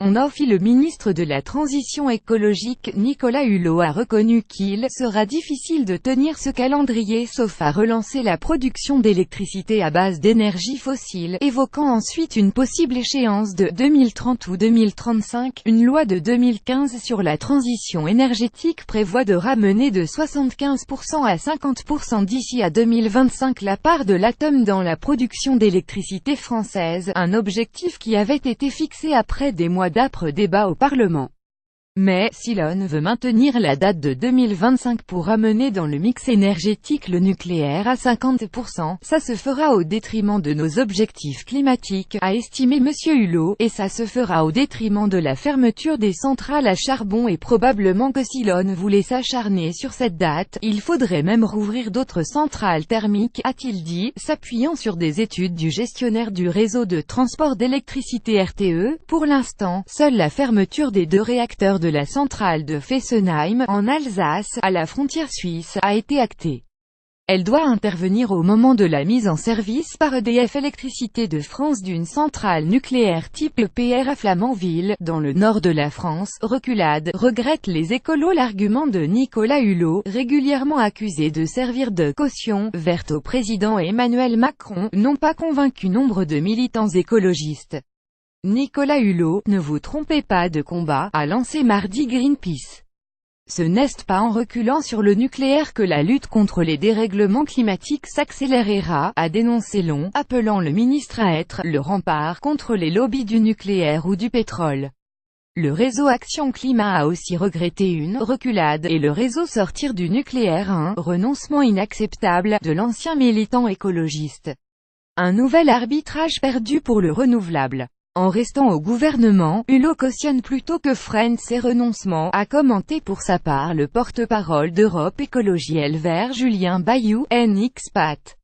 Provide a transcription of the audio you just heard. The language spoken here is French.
On a aussi le ministre de la Transition écologique Nicolas Hulot a reconnu qu'il sera difficile de tenir ce calendrier sauf à relancer la production d'électricité à base d'énergie fossile, évoquant ensuite une possible échéance de 2030 ou 2035. Une loi de 2015 sur la transition énergétique prévoit de ramener de 75% à 50% d'ici à 2025 la part de l'atome dans la production d'électricité française, un objectif qui avait été fixé après des mois d'âpres débats au Parlement. Mais, si l'on veut maintenir la date de 2025 pour ramener dans le mix énergétique le nucléaire à 50%, ça se fera au détriment de nos objectifs climatiques, a estimé M. Hulot, et ça se fera au détriment de la fermeture des centrales à charbon et probablement que si l'on voulait s'acharner sur cette date, il faudrait même rouvrir d'autres centrales thermiques, a-t-il dit, s'appuyant sur des études du gestionnaire du réseau de transport d'électricité RTE. Pour l'instant, seule la fermeture des 2 réacteurs de la centrale de Fessenheim, en Alsace, à la frontière suisse, a été actée. Elle doit intervenir au moment de la mise en service par EDF Électricité de France d'une centrale nucléaire type EPR à Flamanville, dans le nord de la France. Reculade, regrettent les écolos. L'argument de Nicolas Hulot, régulièrement accusé de servir de caution verte au président Emmanuel Macron, n'ont pas convaincu nombre de militants écologistes. Nicolas Hulot, ne vous trompez pas de combat, a lancé mardi Greenpeace. Ce n'est pas en reculant sur le nucléaire que la lutte contre les dérèglements climatiques s'accélérera, a dénoncé Long, appelant le ministre à être « le rempart contre les lobbies du nucléaire ou du pétrole ». Le réseau Action Climat a aussi regretté une « reculade » et le réseau Sortir du nucléaire un « renoncement inacceptable » de l'ancien militant écologiste. Un nouvel arbitrage perdu pour le renouvelable. En restant au gouvernement, Hulot cautionne plutôt que freine ces renoncements, a commenté pour sa part le porte-parole d'Europe Écologie Les Verts Julien Bayou, ex-Pat.